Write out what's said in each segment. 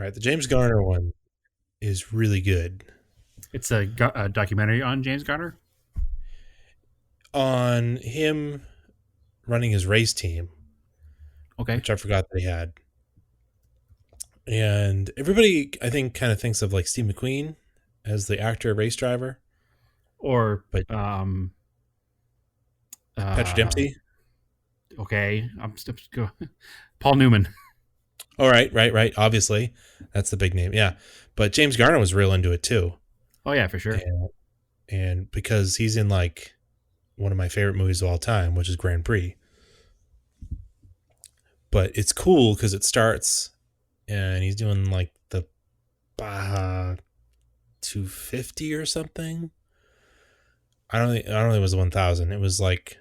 All right, the James Garner one is really good. It's a documentary on James Garner. On him running his race team, Okay. which I forgot that he had. And everybody, I think, kind of thinks of like Steve McQueen as the actor race driver, Or but Patrick uh, Dempsey. okay, I'm still go. Paul Newman. All right, right. Obviously, that's the big name. Yeah, but James Garner was real into it too, Oh yeah, for sure. and because he's in like one of my favorite movies of all time, which is Grand Prix. But it's cool because it starts and he's doing like the Baja 250 or something. I don't think it was the 1000. It was like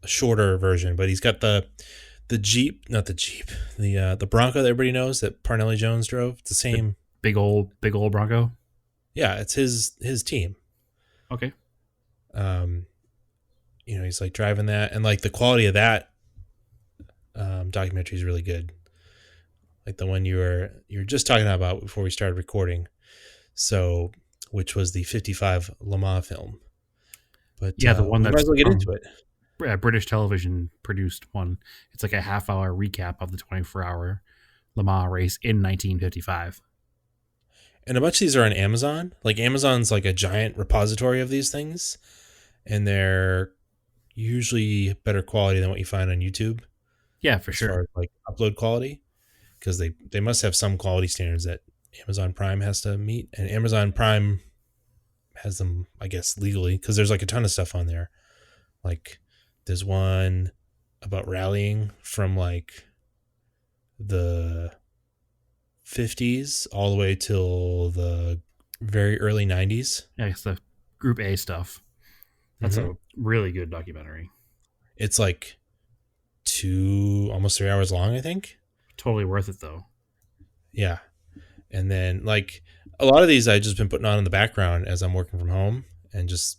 a shorter version, but he's got the Jeep, not the Jeep, the Bronco that everybody knows that Parnelli Jones drove. It's the The same. big old Bronco. Yeah, it's his team. Okay. Um, he's like driving that, and like the quality of that documentary is really good. Like the one you were just talking about before we started recording. So, which was the 55 Le Mans film. But Yeah, the one we might that's as well get from into it. British television produced one. It's like a half-hour recap of the 24-hour Le Mans race in 1955. And a bunch of these are on Amazon. Like Amazon's like a giant repository of these things, and they're usually better quality than what you find on YouTube Yeah, for as far sure. as like upload quality, because they must have some quality standards that Amazon Prime has to meet, and Amazon Prime has them, I guess, legally, because there's like a ton of stuff on there. Like there's one about rallying from like the 50s all the way till the very early 90s. Yeah, it's the Group A stuff. That's Mm-hmm. a really good documentary. It's like almost 3 hours long, I think. Totally worth it though. Yeah. And then like a lot of these I've just been putting on in the background as I'm working from home, and just,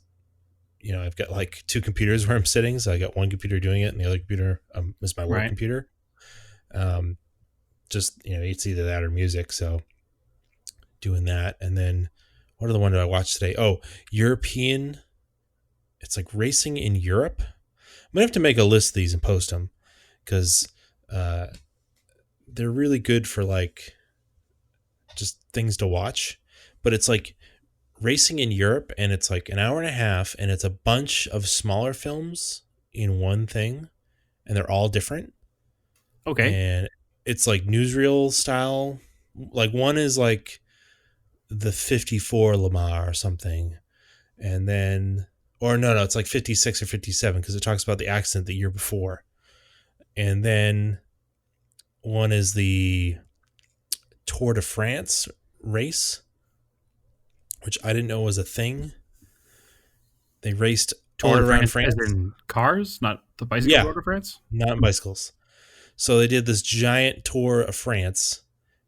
I've got like two computers where I'm sitting. So I got one computer doing it and the other computer is my work Right. computer. Um, just, it's either that or music. So doing that. And then what are the one that I watched today? Oh, European. It's like racing in Europe. I'm going to have to make a list of these and post them, because uh, they're really good for like just things to watch. But it's like racing in Europe, and it's like an hour and a half, and it's a bunch of smaller films in one thing, and they're all different. Okay. And it's like newsreel style. Like one is like the 54 Lamar or something, and then, or no, it's like 56 or 57 because it talks about the accident the year before. And then one is the Tour de France race, which I didn't know was a thing. They raced Tour all de around France, as France. in cars, not the bicycle Yeah, Tour de France. not on bicycles. So they did this giant tour of France,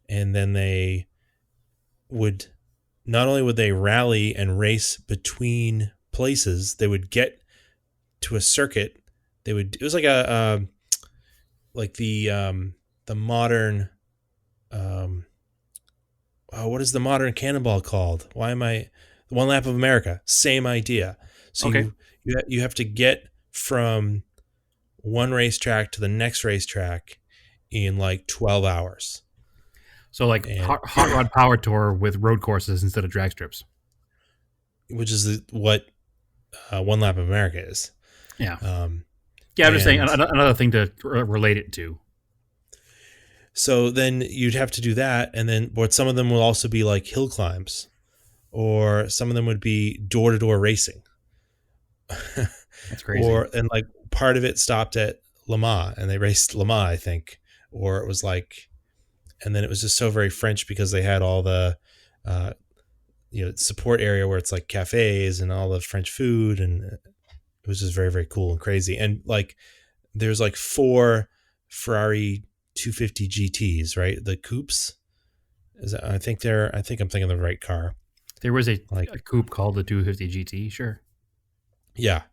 and then they would, not only would they rally and race between places, they would get to a circuit. It was like like the modern, um, what is the modern cannonball called? Why am I, One Lap of America? Same idea. So Okay. you have to get from one racetrack to the next racetrack in like 12 hours. So like And hot rod power tour with road courses instead of drag strips. which is what One Lap of America is. Yeah. Um, Yeah, I'm just saying and another thing to relate it to. so then you'd have to do that. And then, but some of them will also be like hill climbs, or some of them would be door to door racing. That's crazy. And like part of it stopped at Le Mans, and they raced Le Mans, I think. Or it was like, and then it was just so very French because they had all the, uh, support area where it's like cafes and all the French food, and it was just very, very cool and crazy. And like there's like four Ferrari 250 GTs, right? The coupes. I think I'm thinking of the right car. There was Like, a coupe called the 250 GT. Sure. yeah,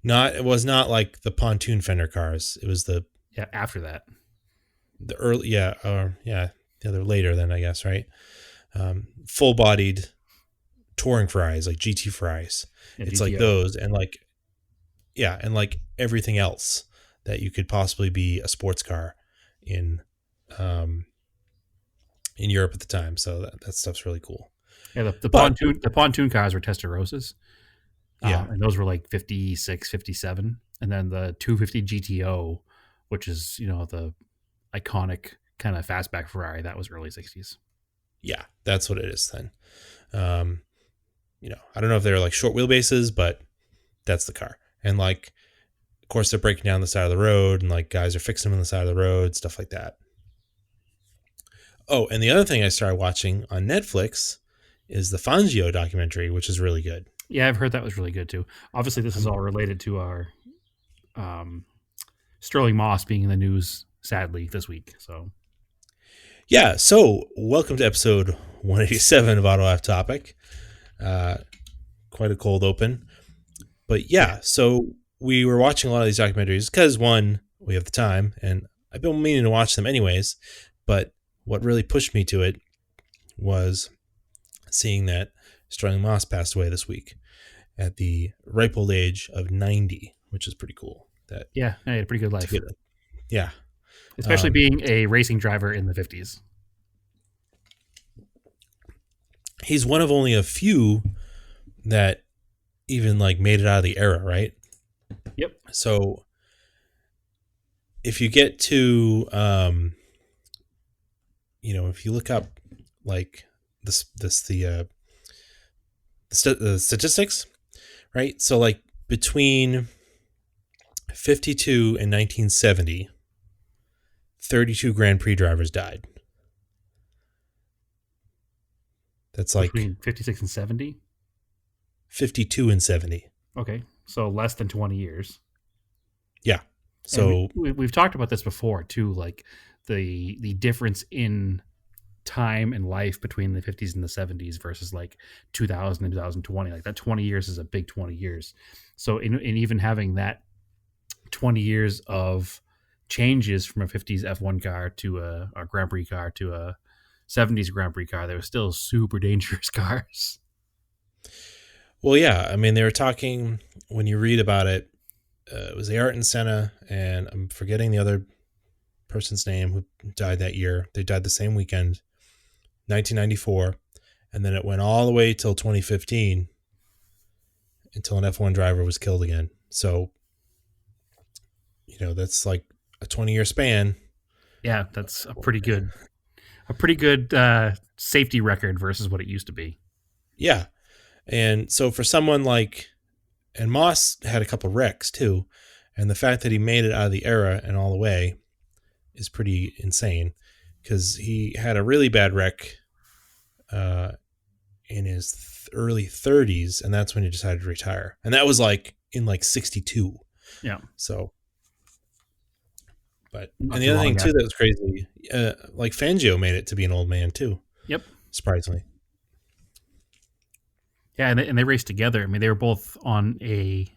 it was not like the pontoon fender cars. It was Yeah. After that. the early, yeah, Yeah, they're later then, I guess, right? Full bodied touring Ferraris, like GT Ferraris. Yeah, It's like GTO. those, and like, yeah, and like everything else that you could possibly be a sports car in um, in Europe at the time. So that stuff's really cool. Yeah, the But pontoon cars were Testarossas, yeah, and those were like 56, 57, and then the 250 GTO, which is the iconic kind of fastback Ferrari, that was early 60s. yeah, that's what it is then. Um, I don't know if they're like short wheelbases, but that's the car. And like, of course, they're breaking down the side of the road, and like guys are fixing them on the side of the road, stuff like that. Oh, and the other thing I started watching on Netflix is the Fangio documentary, which is really good. Yeah, I've heard that was really good too. Obviously, this is Um, all related to our um, Sterling Moss being in the news, sadly, this week. So, yeah, so welcome to episode 187 of Auto Off Topic. Uh, Quite a cold open. But yeah, yeah, so we were watching a lot of these documentaries because, one, we have the time, and I've been meaning to watch them anyways. But what really pushed me to it was seeing that Sterling Moss passed away this week at the ripe old age of 90, which is pretty cool. That yeah, he had a pretty good to life, get it, yeah. especially Um, being a racing driver in the 50s. he's one of only a few that even like made it out of the era, right? Yep. So if you get to, if you look up like the statistics, right? So like between 52 and 1970, 32 Grand Prix drivers died. That's like Between 56 and 70. 52 and 70. Okay. So less than 20 years. Yeah. And So we've talked about this before too, like the difference in time and life between the 50s and the 70s versus like 2000 and 2020. Like that 20 years is a big 20 years. So in even having that 20 years of changes from a 50s F1 car to a Grand Prix car to a 70s Grand Prix car, they were still super dangerous cars. well, yeah. I mean, they were talking when you read about it. It was Ayrton Senna, and I'm forgetting the other person's name who died that year. They died the same weekend, 1994, and then it went all the way till 2015 until an F1 driver was killed again. So, that's like a 20-year span. Yeah, that's a pretty good safety record versus what it used to be. Yeah. And so for someone like, and Moss had a couple wrecks too, and the fact that he made it out of the era and all the way is pretty insane because he had a really bad wreck in his early 30s, and that's when he decided to retire. And that was like in like 62. Yeah, So, and not the too other long thing too after. that was crazy, like Fangio made it to be an old man too, Yep. surprisingly. Yeah, and they raced together. I mean, they were both on a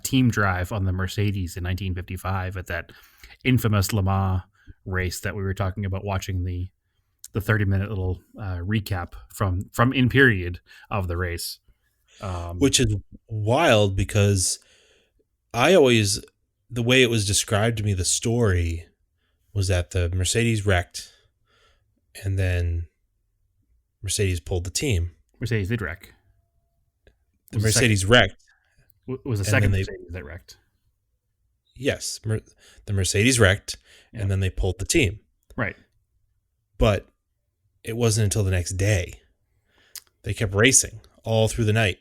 team drive on the Mercedes in 1955 at that infamous Le Mans race that we were talking about. Watching the 30-minute little recap from in period of the race. Which is wild because the way it was described to me, the story was that the Mercedes wrecked and then Mercedes pulled the team. Mercedes did wreck. The Mercedes wrecked It was the and then second they, Mercedes that wrecked. yes, the Mercedes wrecked Yeah. and then they pulled the team. Right. But it wasn't until the next day. They kept racing all through the night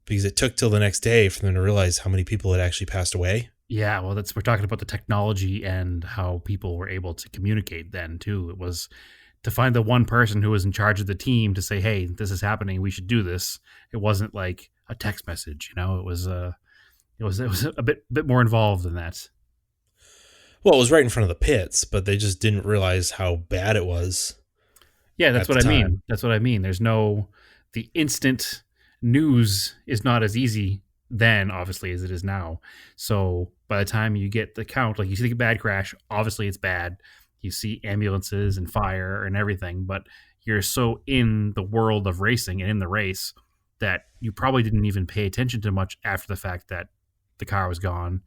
because it took till the next day for them to realize how many people had actually passed away. Yeah, well, we're talking about the technology and how people were able to communicate then too. It was to find the one person who was in charge of the team to say, "Hey, this is happening. We should do this." It wasn't like a text message, it was a bit more involved than that. Well, it was right in front of the pits, but they just didn't realize how bad it was Yeah, that's at the what I time. mean. That's what I mean. The instant news is not as easy then, obviously, as it is now. So by the time you get the count, like you see a bad crash, obviously it's bad. you see ambulances and fire and everything, but you're so in the world of racing and in the race that you probably didn't even pay attention to much after the fact that the car was gone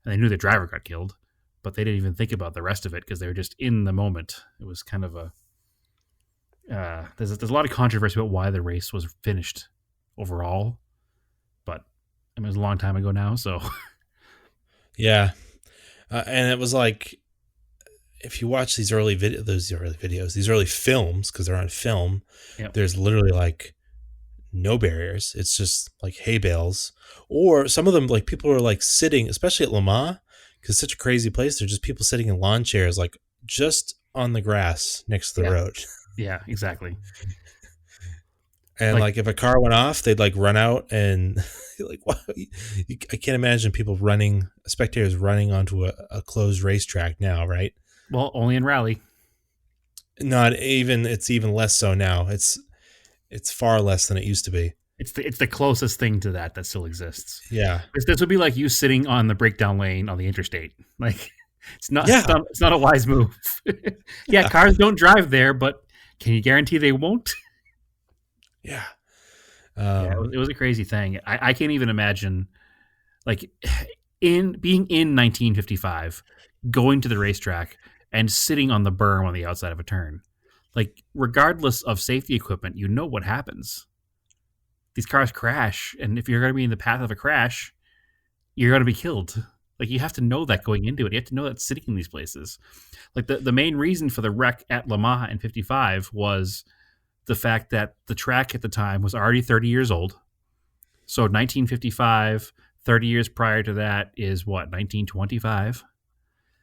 and they knew the driver got killed, but they didn't even think about the rest of it because they were just in the moment. It was kind of a there's a lot of controversy about why the race was finished overall, but I mean, it was a long time ago now, so Yeah. And it was like, if you watch these these early films, because they're on film, yeah, there's literally like no barriers. It's just like hay bales, or some of them, like people are like sitting, especially at Le Mans, because it's such a crazy place. They're just people sitting in lawn chairs, like just on the grass next to the yeah, road. yeah, exactly. And Like, like if a car went off, they'd like run out and like, wow, I can't imagine people running, spectators running onto a closed racetrack now, right? well, only in rally. Not even, it's even less so now. It's far less than it used to be. It's the closest thing to that still exists. Yeah. This would be like you sitting on the breakdown lane on the interstate. Like, it's not Yeah. it's not a wise move. Yeah, Yeah. cars don't drive there, but can you guarantee they won't? Yeah. Yeah, Um, it was a crazy thing. I can't even imagine, like, in being in 1955, going to the racetrack and sitting on the berm on the outside of a turn. Like, regardless of safety equipment, you know what happens. These cars crash, and if you're going to be in the path of a crash, you're going to be killed. Like, you have to know that going into it. You have to know that sitting in these places. Like, the main reason for the wreck at Le Mans in 55 was the fact that the track at the time was already 30 years old. So 1955, 30 years prior to that is what, 1925?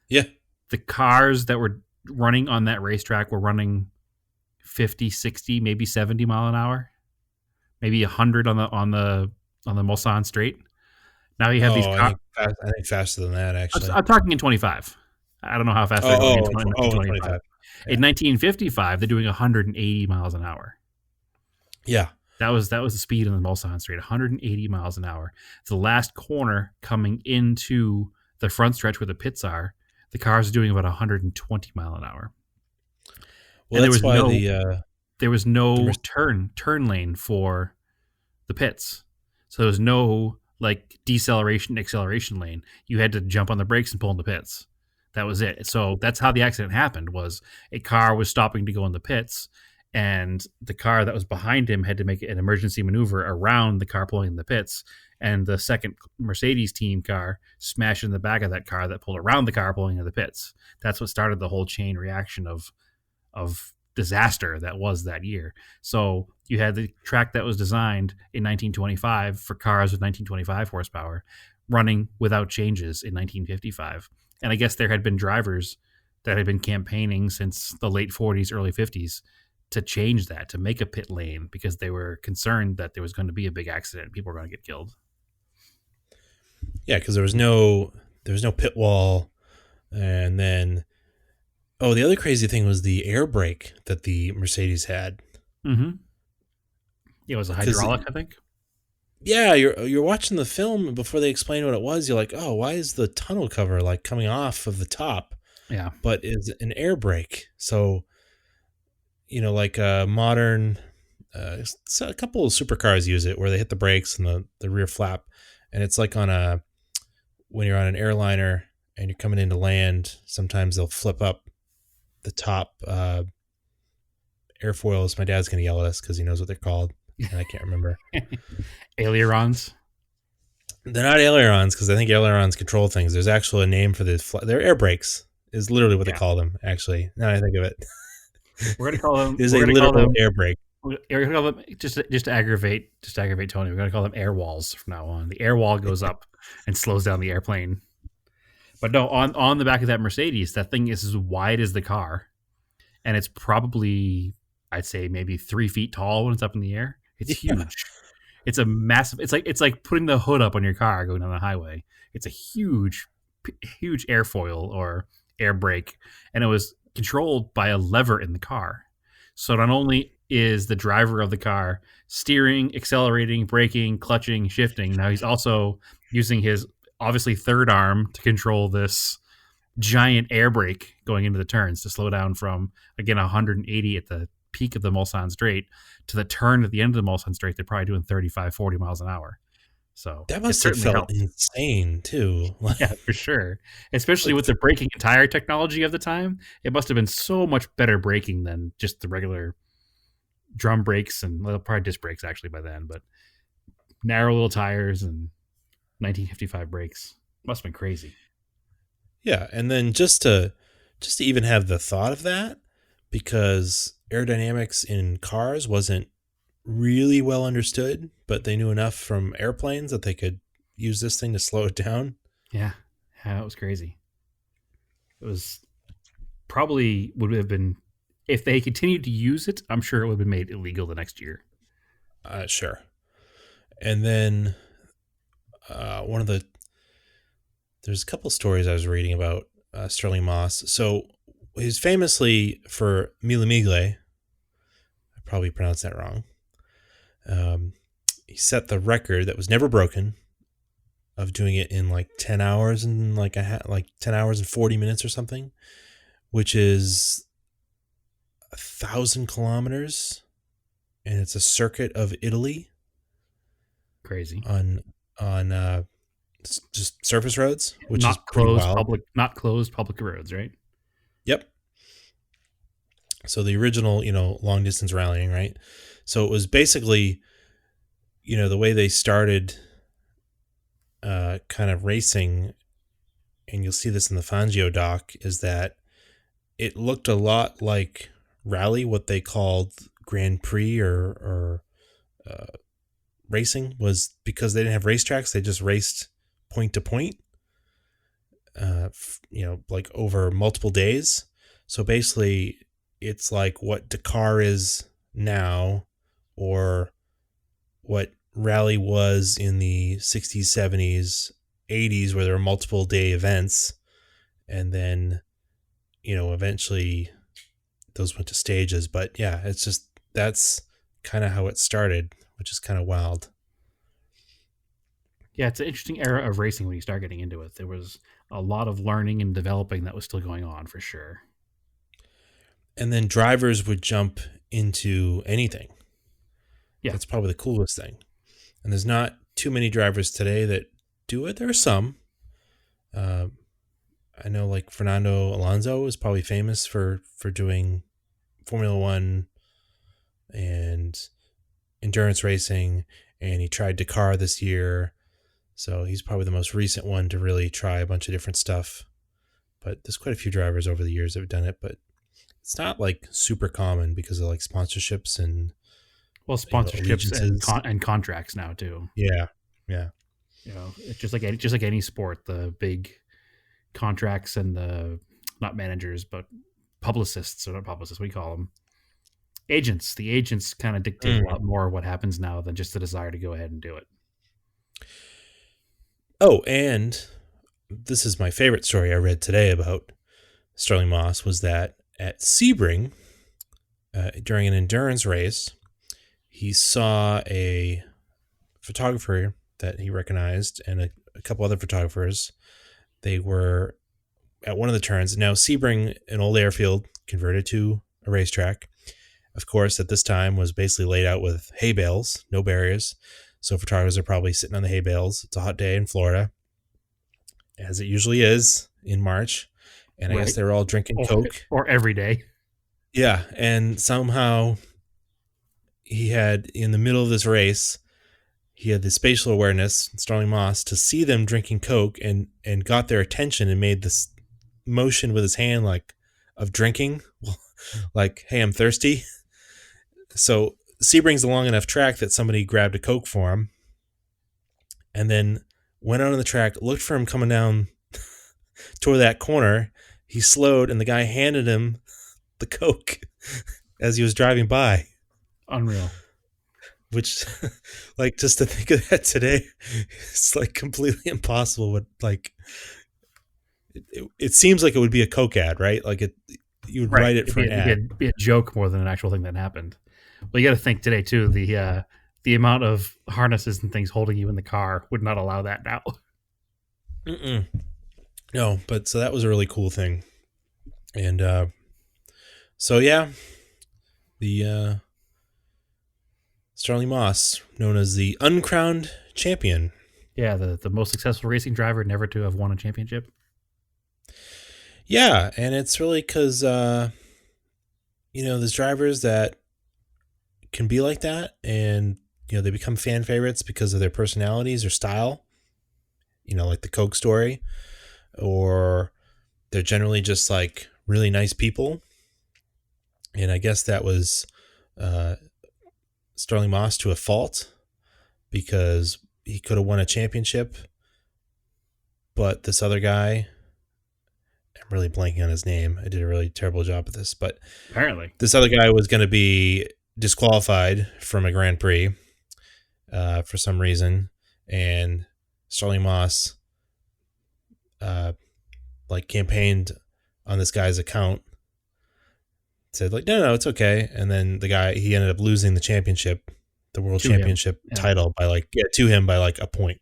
yeah. The cars that were running on that racetrack were running 50, 60, maybe 70 mile an hour, maybe 100 on the Mulsanne straight. Now you have these Oh, cars. I think faster than that actually. I'm talking in 25. I don't know how fast they're going in Oh, 1925. 25. In Yeah. 1955, they're doing 180 miles an hour. Yeah. That was the speed on the Mulsanne straight, 180 miles an hour. The last corner coming into the front stretch where the pits are, the cars are doing about 120 mile an hour, Well, and there that's was why no the there was the no Merc- turn lane for the pits, so there was no like deceleration acceleration lane. You had to jump on the brakes and pull in the pits. That was it. So that's how the accident happened. Was a car was stopping to go in the pits, and the car that was behind him had to make an emergency maneuver around the car pulling in the pits, and the second Mercedes team car smashed in the back of that car that pulled around the car pulling in the pits. That's what started the whole chain reaction of disaster that was that year. So you had the track that was designed in 1925 for cars with 1925 horsepower running without changes in 1955. And I guess there had been drivers that had been campaigning since the late 40s, early 50s to change that, to make a pit lane because they were concerned that there was going to be a big accident and people were going to get killed. yeah, because there was no pit wall, and then the other crazy thing was the air brake that the Mercedes had. Mm-hmm. It was a Because hydraulic, I think. yeah, you're watching the film, and before they explain what it was, you're like, oh, why is the tunnel cover like coming off of the top? Yeah. But it's an air brake, so like a modern. So a couple of supercars use it where they hit the brakes and the rear flap, and it's like when you're on an airliner and you're coming into land. Sometimes they'll flip up the top airfoils. My dad's gonna yell at us because he knows what they're called, and I can't remember. Ailerons. They're not ailerons because I think ailerons control things. There's actually a name for they're air brakes. Is literally what they Yeah. call them. Actually, now I think of it, We're gonna call them. it is We're a gonna call literal them. air brake. We're gonna call them just to aggravate Tony. We're gonna call them air walls from now on. The air wall goes up and slows down the airplane. But no, on the back of that Mercedes, that thing is as wide as the car, and it's probably, I'd say, maybe 3 feet tall when it's up in the air. It's Yeah. huge. It's a massive. It's like putting the hood up on your car going down the highway. It's a huge airfoil or air brake, and it was controlled by a lever in the car. So not only is the driver of the car steering, accelerating, braking, clutching, shifting, now he's also using his obviously third arm to control this giant air brake going into the turns to slow down from, again, 180 at the peak of the Mulsanne Straight to the turn at the end of the Mulsanne Straight. They're probably doing 35, 40 miles an hour. So That it must have certainly felt helped. insane too. Yeah, for sure. Especially Like, with the braking and tire technology of the time, it must have been so much better braking than just the regular drum brakes and, well, probably disc brakes actually by then, but narrow little tires and 1955 brakes. Must have been crazy. yeah, and then just to even have the thought of that, because aerodynamics in cars wasn't really well understood, but they knew enough from airplanes that they could use this thing to slow it down. Yeah, yeah, it was crazy. It was probably would have been, if they continued to use it, I'm sure it would have been made illegal the next year. Sure. And then one of the there's a couple stories I was reading about Sterling Moss. So he's famously for Mille Miglia. I probably pronounced that wrong. Um, he set the record that was never broken of doing it in like 10 hours and like 10 hours and 40 minutes or something, which is 1,000 kilometers, and it's a circuit of Italy Crazy. on on just surface roads, which is Not pretty closed wild. public, not closed public roads, right? Yep. So the original, long distance rallying, right? So it was basically, the way they started kind of racing, and you'll see this in the Fangio doc, is that it looked a lot like rally, what they called Grand Prix or uh, racing, was because they didn't have racetracks. They just raced point to point, like over multiple days. So basically, it's like what Dakar is now, or what rally was in the 60s, 70s, 80s, where there were multiple day events. And then, eventually those went to stages. But yeah, it's just that's kind of how it started, which is kind of wild. Yeah, it's an interesting era of racing when you start getting into it. There was a lot of learning and developing that was still going on for sure. And then drivers would jump into anything. Yeah, That's probably the coolest thing. And there's not too many drivers today that do it. There are some. Uh, I know, like Fernando Alonso is probably famous for doing Formula One and endurance racing, and he tried Dakar this year. So he's probably the most recent one to really try a bunch of different stuff. But there's quite a few drivers over the years that have done it, but it's not like super common because of like sponsorships and well, sponsorships and allegiances. and contracts now too. Yeah, yeah. It's just like any sport, the big contracts and the, not managers but publicists, or not publicists, we call them agents. The agents kind of dictate a Mm. lot more of what happens now than just the desire to go ahead and do it. Oh, and this is my favorite story I read today about Sterling Moss, was that at Sebring, during an endurance race, he saw a photographer that he recognized and a couple other photographers. They were at one of the turns. Now, Sebring, an old airfield converted to a racetrack, of course, at this time was basically laid out with hay bales, no barriers. So photographers are probably sitting on the hay bales. It's a hot day in Florida, as it usually is in March. And I guess Right. they were all drinking or, Coke. or every day. Yeah. And somehow he had, in the middle of this race, he had the spatial awareness, Sterling Moss, to see them drinking Coke, and got their attention and made this motion with his hand, like of drinking, like, hey, I'm thirsty. So Sebring's a long enough track that somebody grabbed a Coke for him, and then went out on the track, looked for him coming down toward that corner. He slowed, and the guy handed him the Coke as he was driving by, Unreal. which, like, just to think of that today, it's like completely impossible. But like, it seems like it would be a Coke ad, right? Like you would Right. write it for an ad. It'd be a joke more than an actual thing that happened. Well, you got to think today too. The amount of harnesses and things holding you in the car would not allow that now. Mm-mm. No, but so that was a really cool thing. And so yeah, the Starling Moss, known as the uncrowned champion. Yeah, the most successful racing driver never to have won a championship. Yeah, and it's really because there's drivers that can be like that, and they become fan favorites because of their personalities or style. Like the Coke story, or they're generally just like really nice people. And I guess that was uh, Starling Moss to a fault because he could have won a championship, but this other guy, I'm really blanking on his name. I did a really terrible job of this, but Apparently, this other guy was going to be disqualified from a Grand Prix for some reason, and Starling Moss uh, like campaigned on this guy's account, said like, no, it's okay, and then he ended up losing the championship, the world to him. championship Yeah. title to him by like a point.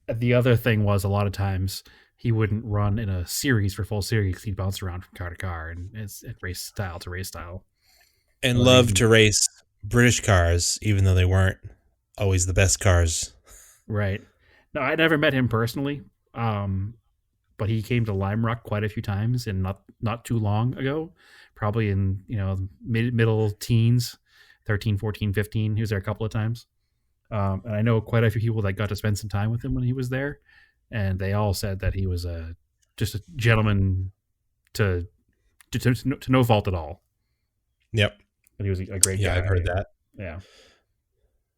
The other thing was a lot of times he wouldn't run in a series for full series because he'd bounce around from car to car and it's race style to race style. And Another loved reason, to race British cars, even though they weren't always the best cars. right? No, I never met him personally, um, but he came to Lime Rock quite a few times and not too long ago, probably in middle teens, 13, 14, 15. He was there a couple of times. And I know quite a few people that got to spend some time with him when he was there, and they all said that he was just a gentleman to to no fault at all. Yep. That he was a great Yeah, guy. I've heard And that. yeah,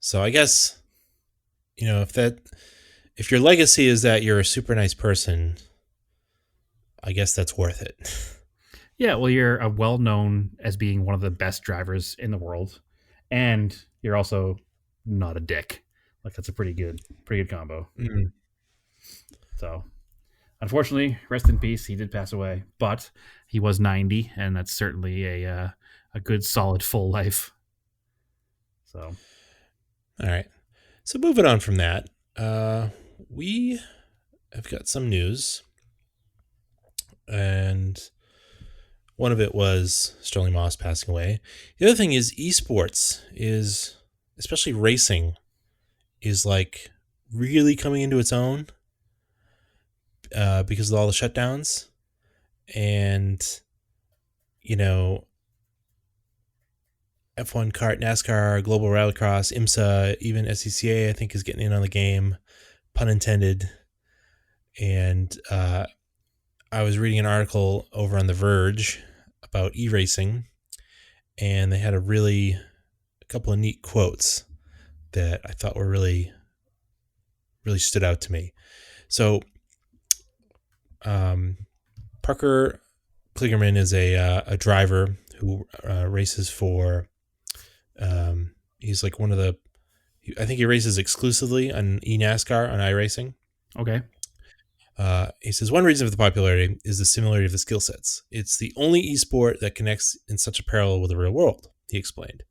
So I guess, if your legacy is that you're a super nice person, I guess that's worth it. yeah. Well, you're a well known as being one of the best drivers in the world, and you're also not a dick. Like that's a pretty good combo. Mm. So unfortunately, rest in peace. He did pass away, but he was 90, and that's certainly a good, solid, full life. So All right. So moving on from that, we have got some news, and one of it was Sterling Moss passing away. The other thing is esports is, especially racing, is like really coming into its own because of all the shutdowns. And, you know, F1 kart, NASCAR, Global Rallycross, IMSA, even SCCA, I think, is getting in on the game, pun intended. And I was reading an article over on The Verge about e-racing, and they had a couple of neat quotes that I thought were really, really stood out to me. So, Parker Kligerman is a driver who races for. He's like one of the. I think he races exclusively on eNASCAR on iRacing. okay, He says one reason for the popularity is the similarity of the skill sets. It's the only esport that connects in such a parallel with the real world, he explained.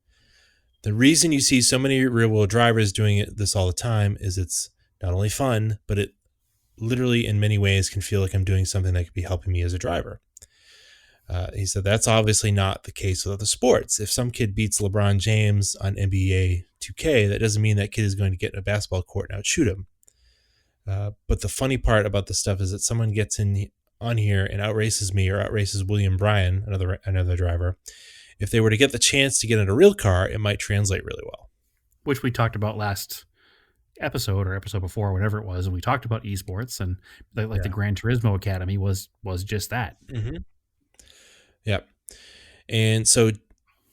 The reason you see so many real world drivers doing this all the time is it's not only fun, but it literally in many ways can feel like I'm doing something that could be helping me as a driver. He said that's obviously not the case with other sports. If some kid beats LeBron James on NBA 2K, that doesn't mean that kid is going to get in a basketball court and outshoot him. But the funny part about this stuff is that someone gets in on here and outraces me or outraces William Bryan, another driver. If they were to get the chance to get in a real car, it might translate really well. which we talked about last episode or episode before, whatever it was, and we talked about esports and the Yeah. Gran Turismo Academy was just that. Mm-hmm. Yep. And so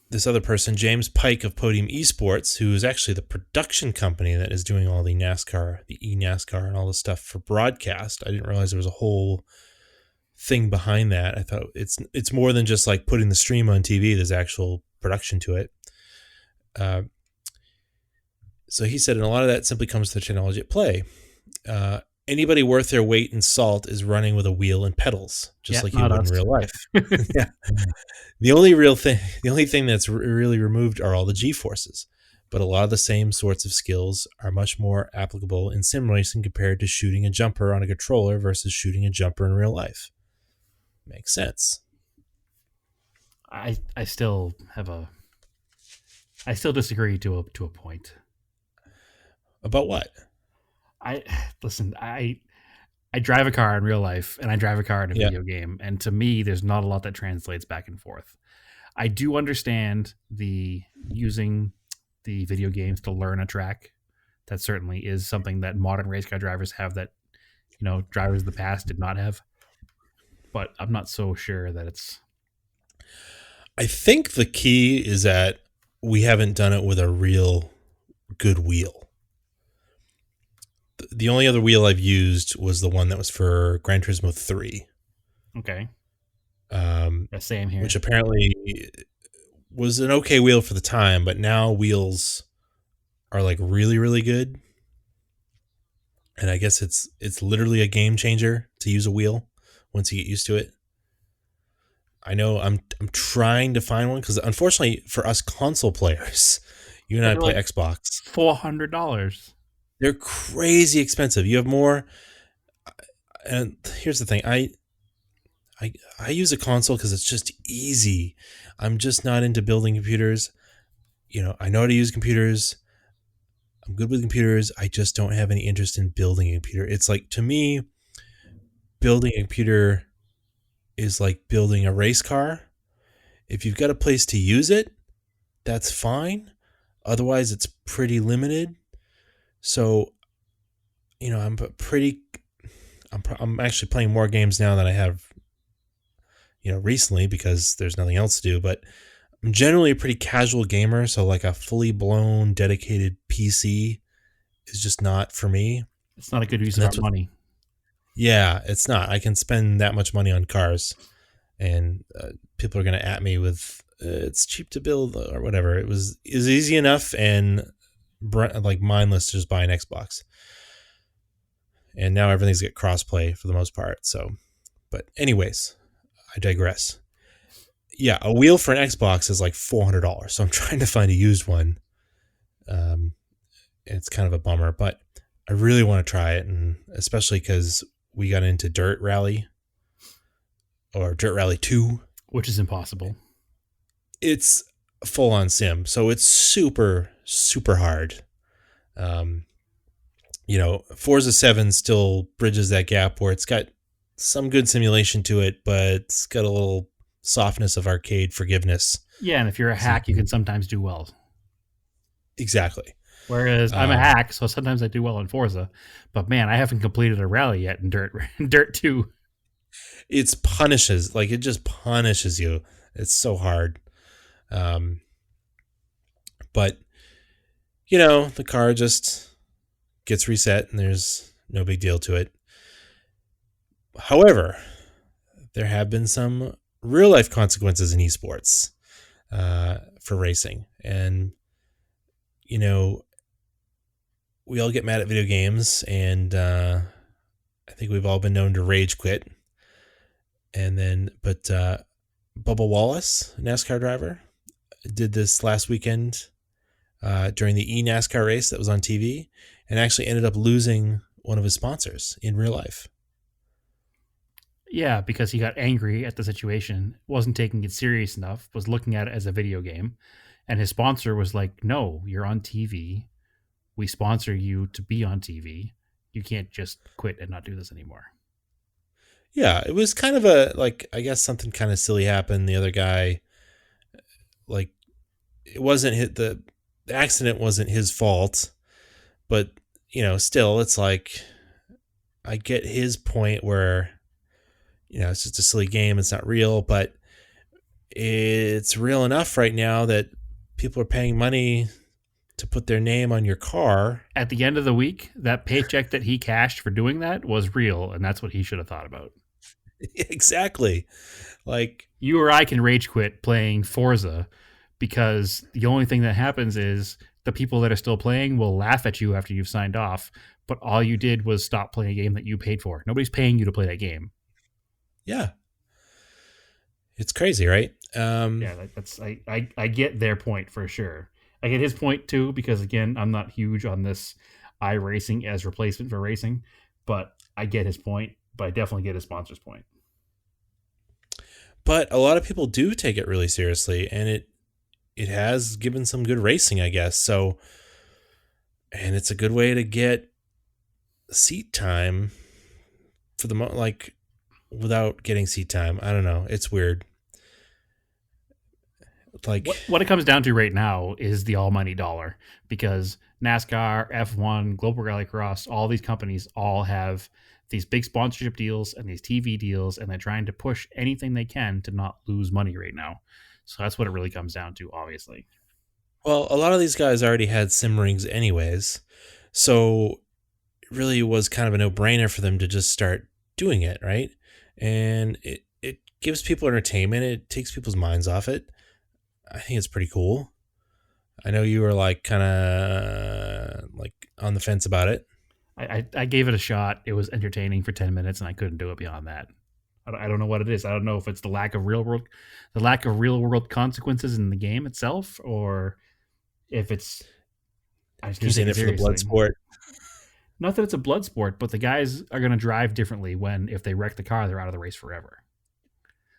this other person, James Pike of Podium Esports, who is actually the production company that is doing all the NASCAR, the eNASCAR, and all the stuff for broadcast. I didn't realize there was a whole thing behind that. I thought it's more than just like putting the stream on TV. There's actual production to it. So he said, and a lot of that simply comes to the technology at play. Anybody worth their weight in salt is running with a wheel and pedals, just Yeah, like you not would in us. real life. Yeah. The only thing that's really removed are all the G forces. but a lot of the same sorts of skills are much more applicable in sim racing compared to shooting a jumper on a controller versus shooting a jumper in real life. Makes sense. I still have a I still disagree to a point. About what? I listen. I drive a car in real life and I drive a car in a Yeah. video game, and to me, there's not a lot that translates back and forth. I do understand the using the video games to learn a track. That certainly is something that modern race car drivers have that drivers of the past did not have. But I'm not so sure that it's I think the key is that we haven't done it with a real good wheel. The only other wheel I've used was the one that was for Gran Turismo 3, okay. um, The same here. which apparently was an okay wheel for the time, but now wheels are like really, really good. And I guess it's literally a game changer to use a wheel once you get used to it. I know I'm trying to find one because unfortunately for us console players, you and Yeah, I they're play like Xbox. $400. They're crazy expensive. You have more, and here's the thing: I use a console because it's just easy. I'm just not into building computers. I know how to use computers. I'm good with computers. I just don't have any interest in building a computer. It's like, to me, building a computer is like building a race car. If you've got a place to use it, that's fine. Otherwise, it's pretty limited. So, I'm pretty. I'm actually playing more games now than I have, recently because there's nothing else to do. But I'm generally a pretty casual gamer, so like a fully blown dedicated PC is just not for me. It's not a good use And of our that's what. money. Yeah, it's not. I can spend that much money on cars, and people are going to at me with it's cheap to build or whatever. It was is easy enough and like mindless to just buy an Xbox. And now everything's got crossplay for the most part. So, but anyways, I digress. Yeah, a wheel for an Xbox is like $400, so I'm trying to find a used one. Um, it's kind of a bummer, but I really want to try it, and especially because we got into Dirt Rally or Dirt Rally 2. Which is impossible. It's full on sim, so it's super, super hard. Um, Forza 7 still bridges that gap where it's got some good simulation to it, but it's got a little softness of arcade forgiveness. Yeah, and if you're a So you hack, you can can, sometimes do well. exactly. Whereas I'm a Um, hack, so sometimes I do well in Forza. But man, I haven't completed a rally yet in Dirt 2. it's punishes, like it just punishes you. It's so hard. Um, but the car just gets reset and there's no big deal to it. However, there have been some real life consequences in esports for racing. And, you know, we all get mad at video games, and I think we've all been known to rage quit. But Bubba Wallace, NASCAR driver, did this last weekend during the NASCAR race that was on TV, and actually ended up losing one of his sponsors in real life. Yeah, because he got angry at the situation, wasn't taking it serious enough, was looking at it as a video game. And his sponsor was like, no, you're on TV. We sponsor you to be on TV. You can't just quit and not do this anymore. Yeah, it was kind of a, like, I guess something kind of silly happened. The other guy, like, it wasn't the accident wasn't his fault, but still, it's like, I get his point where it's just a silly game, it's not real, but it's real enough right now that people are paying money to put their name on your car. At the end of the week, that paycheck that he cashed for doing that was real, and that's what he should have thought about. Exactly. Like, You or I can rage quit playing Forza because the only thing that happens is the people that are still playing will laugh at you after you've signed off, but all you did was stop playing a game that you paid for. Nobody's paying you to play that game. yeah, it's crazy, right? Yeah, that's I get their point for sure. I get his point too, because again, I'm not huge on this iRacing as replacement for racing, but I get his point. But I definitely get his sponsor's point. But a lot of people do take it really seriously, and it has given some good racing, I guess. So, and it's a good way to get seat time for the like without getting seat time. I don't know. It's weird. Like, What it comes down to right now is the almighty dollar, because NASCAR, F1, Global Rallycross, all these companies all have these big sponsorship deals and these TV deals, and they're trying to push anything they can to not lose money right now. So that's what it really comes down to, obviously. well, a lot of these guys already had sim rings anyways, so it really was kind of a no brainer for them to just start doing it, right? And it gives people entertainment. It takes people's minds off it. I think it's pretty cool. I know you were like kind of like on the fence about it. I gave it a shot. It was entertaining for 10 minutes, and I couldn't do it beyond that. I don't know what it is. I don't know if it's the lack of real world consequences in the game itself, or if it's I just You're can't take saying it it for the blood seriously. sport. Not that it's a blood sport, but the guys are going to drive differently when if they wreck the car, they're out of the race forever.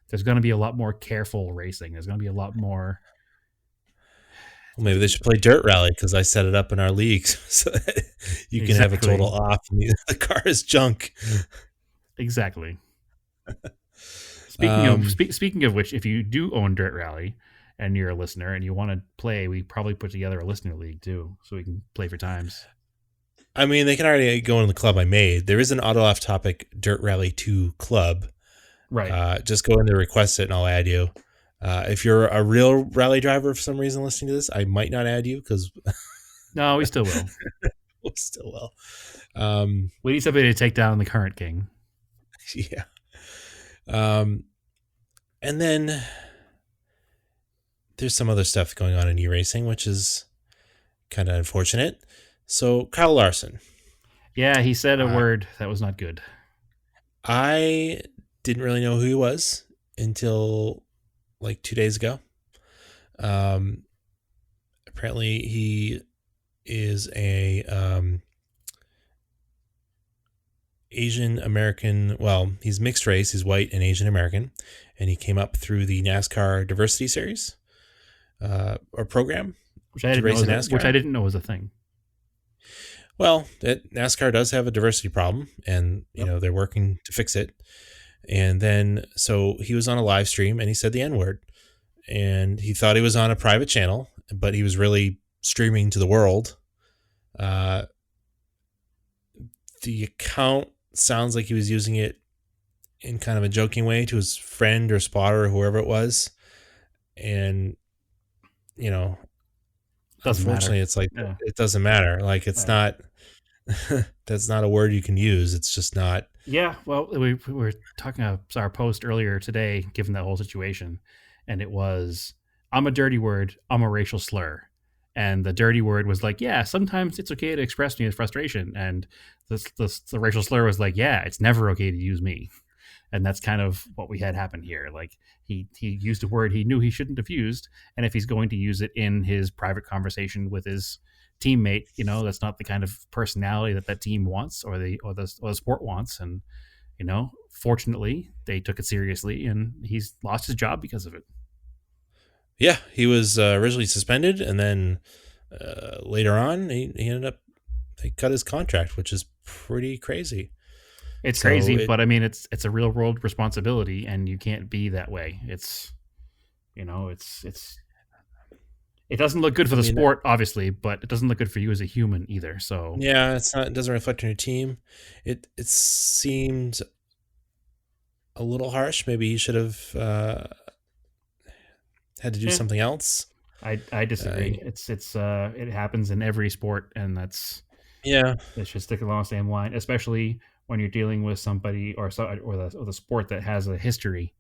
There's going to be a lot more careful racing. There's going to be a lot more. Well, maybe they should play dirt rally because I set it up in our league so that you can have a total Exactly. off and the car is junk. Exactly. Um, Speaking of which, if you do own Dirt Rally and you're a listener and you want to play, we probably put together a listener league too, so we can play for times. I mean, they can already go in the club I made. There is an auto off topic Dirt Rally 2 club. Right. Just go in there, request it, and I'll add you. If you're a real rally driver for some reason listening to this, I might not add you because No, we still will. we still will. Um, We need somebody to take down the current king. yeah. Um, and then there's some other stuff going on in e-racing, which is kind of unfortunate. So Kyle Larson, Yeah, he said a uh, word that was not good. I didn't really know who he was until like 2 days ago. Um, apparently he is a Asian American. Well, he's mixed race. He's white and Asian American, and he came up through the NASCAR Diversity Series or program to race in Which I NASCAR. didn't know was a thing. Well, NASCAR does have a diversity problem, and Yep. they're working to fix it. And then so he was on a live stream and he said the N word, and he thought he was on a private channel, but he was really streaming to the world. Uh, the account sounds like he was using it in kind of a joking way to his friend or spotter or whoever it was. And, you know, Doesn't matter. unfortunately, it's like Yeah. it doesn't matter. Like, it's Right. not, that's not a word you can use. It's just not. Yeah, well, we were talking about our post earlier today, given that whole situation, and it was, I'm a dirty word, I'm a racial slur. And the dirty word was like, yeah, sometimes it's okay to express me with frustration. And the racial slur was like, yeah, it's never okay to use me. And that's kind of what we had happen here. Like he used a word he knew he shouldn't have used, and if he's going to use it in his private conversation with his teammate, that's not the kind of personality that that team wants or the sport wants. And fortunately, they took it seriously, and he's lost his job because of it. Yeah, he was originally suspended, and then later on, he ended up, they cut his contract, which is pretty crazy. It's So crazy, it, but I mean, it's a real world responsibility, and you can't be that way. It's it doesn't look good for I the mean, sport, obviously, but it doesn't look good for you as a human either. So yeah, it's not. It doesn't reflect on your team. It seemed a little harsh. Maybe he should have had to do yeah, something else. I Uh, disagree. It happens in every sport, and yeah, that should stick along the same line, especially when you're dealing with somebody or the sport that has a history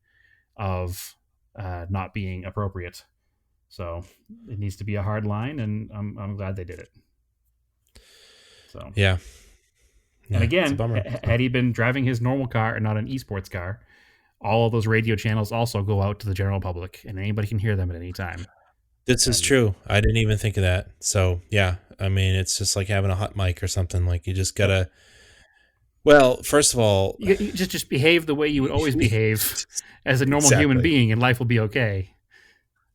of not being appropriate. So it needs to be a hard line, and I'm glad they did it. So, yeah, and yeah. It's a again, bummer. had he been driving his normal car and not an esports car, all of those radio channels also go out to the general public, and anybody can hear them at any time. This is And true. I didn't even think of that. So yeah, I mean, it's just like having a hot mic or something. Like you just yep, gotta. Well, first of all, you just behave the way you would always behave as a normal human exactly. being, and life will be okay.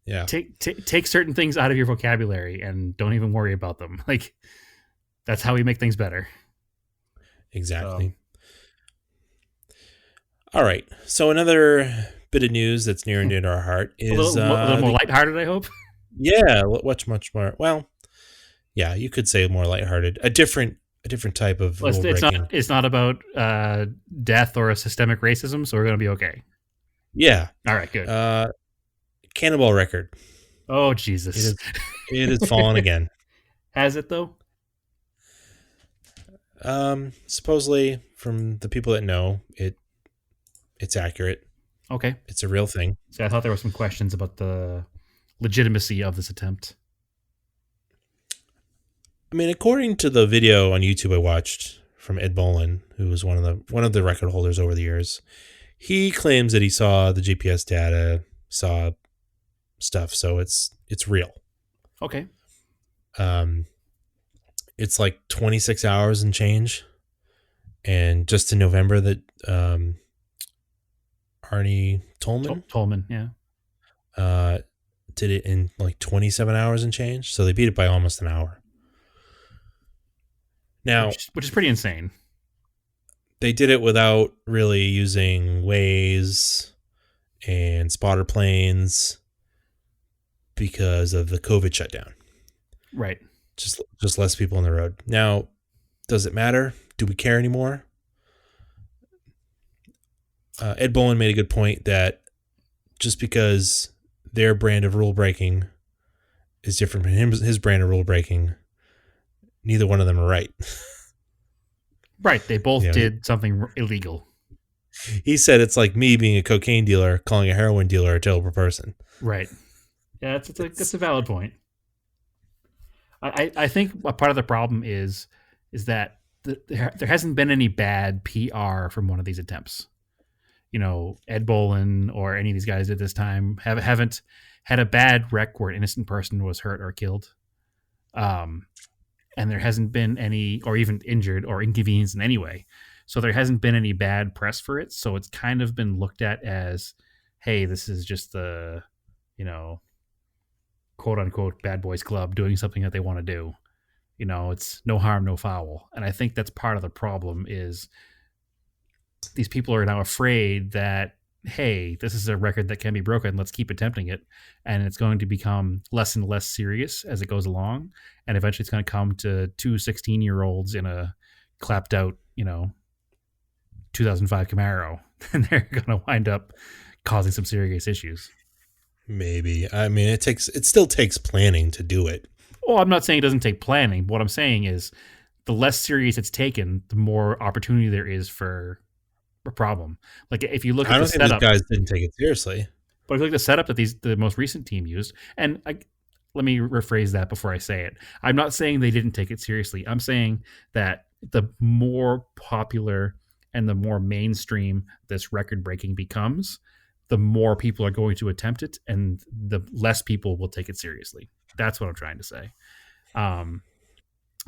Yeah, Take certain things out of your vocabulary and don't even worry about them. Like that's how we make things better. So exactly. All right. So another bit of news that's near and dear to our heart is a little more the lighthearted, I hope. yeah, much more. Well, yeah, you could say more lighthearted. A different type of Well, rule breaking. it's not about death or systemic racism, so we're gonna be okay. Yeah. All right, good. Uh, Cannonball record. Oh It Jesus, is. It is fallen again. has it though? Supposedly, from the people that know it, it's accurate. Okay. It's a real thing. So I thought there were some questions about the legitimacy of this attempt. I mean, according to the video on YouTube I watched from Ed Bolin, who was one of the record holders over the years, he claims that he saw the GPS data, saw stuff, so it's real. Okay. Um, it's like 26 hours and change, and just in November that Arnie Tolman Tolman, yeah. uh, did it in like 27 hours and change, so they beat it by almost an hour. Now Which is pretty insane. they did it without really using Waze and spotter planes because of the COVID shutdown. Right. Just less people on the road. Now, does it matter? Do we care anymore? Ed Bolin made a good point that just because their brand of rule breaking is different from his brand of rule breaking, neither one of them are right. Right. They both You know, did something illegal. he said it's like me being a cocaine dealer calling a heroin dealer a terrible person. Right. Yeah, that's It's a valid point. I think a part of the problem is that there hasn't been any bad PR from one of these attempts. You know, Ed Bolin or any of these guys at this time haven't had a bad wreck where an innocent person was hurt or killed. Um, and there hasn't been any, or even injured or inconvenienced in any way. So there hasn't been any bad press for it. So it's kind of been looked at as, hey, this is just the, you know, quote unquote bad boys club doing something that they want to do. You know, it's no harm, no foul. And I think that's part of the problem is these people are now afraid that, hey, this is a record that can be broken. Let's keep attempting it. And it's going to become less and less serious as it goes along. And eventually it's going to come to two 16-year-olds in a clapped out, 2005 Camaro. And they're going to wind up causing some serious issues. maybe. I mean, it still takes planning to do it. Well, I'm not saying it doesn't take planning. But what I'm saying is the less serious it's taken, the more opportunity there is for a problem. Like if you look I at the don't think these setup, guys didn't take it seriously. but if you look at the setup that the most recent team used, and let me rephrase that before I say it. I'm not saying they didn't take it seriously. I'm saying that the more popular and the more mainstream this record breaking becomes, the more people are going to attempt it, and the less people will take it seriously. That's what I'm trying to say. Um,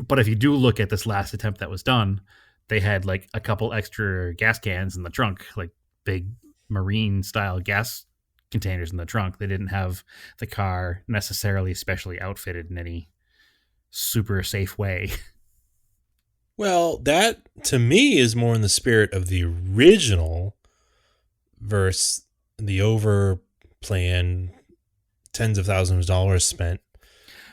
but if you do look at this last attempt that was done, they had like a couple extra gas cans in the trunk, like big marine style gas containers in the trunk. They didn't have the car necessarily specially outfitted in any super safe way. Well, that to me is more in the spirit of the original versus the over planned tens of thousands of dollars spent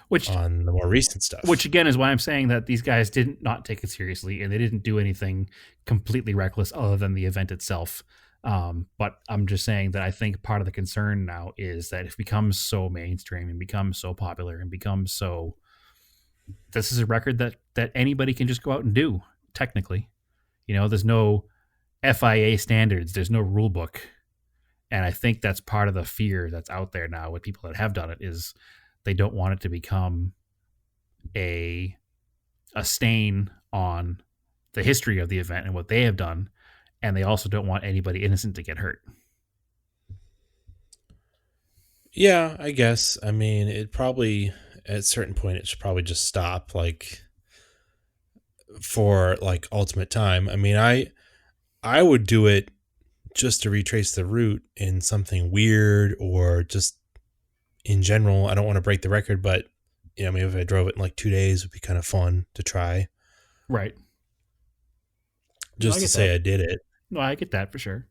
which on the more recent which stuff. again is why I'm saying that these guys didn't not take it seriously and they didn't do anything completely reckless other than the event itself. But I'm just saying that I think part of the concern now is that it becomes so mainstream and becomes so popular and becomes so. This is a record that anybody can just go out and do. Technically, there's no FIA standards, there's no rule book, and I think that's part of the fear that's out there now with people that have done it is they don't want it to become a stain on the history of the event and what they have done, and they also don't want anybody innocent to get hurt. Yeah, I guess. I mean, it probably at a certain point it should probably just stop, like for like ultimate time. I mean, I would do it just to retrace the route in something weird or just in general. I don't want to break the record, but maybe if I drove it in like 2 days, it would be kind of fun to try, Right. No, I just to get say that. I did it. No, I get that for sure.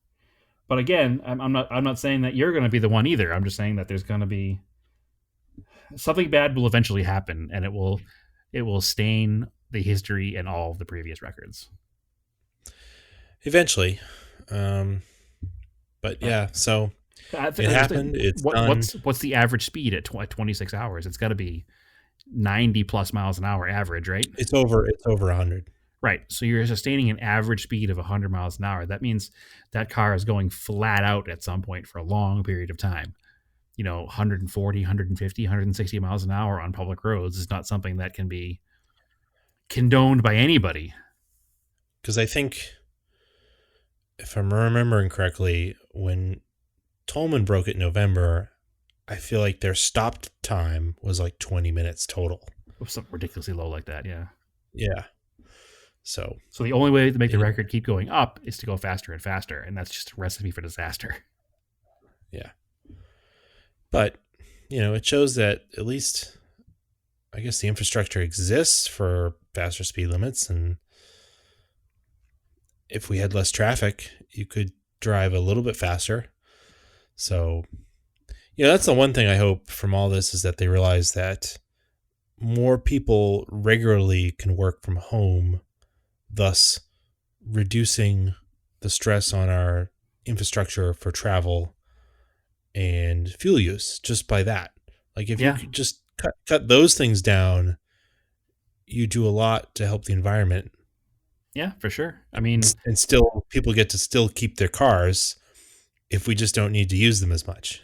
But again, I'm not saying that you're going to be the one either. I'm just saying that there's going to be something bad will eventually happen, and it will stain the history and all of the previous records. Eventually. Um, but But yeah, so I it just think, happened. It's done. what's the average speed at 26 hours? It's got to be 90 plus miles an hour average, right? It's over 100. Right. So you're sustaining an average speed of 100 miles an hour. That means that car is going flat out at some point for a long period of time. 140, 150, 160 miles an hour on public roads is not something that can be condoned by anybody. Because I think, if I'm remembering correctly, when Tolman broke it in November, I feel like their stopped time was like 20 minutes total. Something ridiculously low like that, yeah. Yeah. So, So the only way to make the it, record keep going up is to go faster and faster, and that's just a recipe for disaster. yeah. But, it shows that at least, I guess, the infrastructure exists for faster speed limits. And if we had less traffic, you could drive a little bit faster. So, that's the one thing I hope from all this, is that they realize that more people regularly can work from home, thus reducing the stress on our infrastructure for travel and fuel use just by that. Like if you Yeah, could just cut those things down, you do a lot to help the environment, yeah, for sure. I mean, and still people get to still keep their cars if we just don't need to use them as much.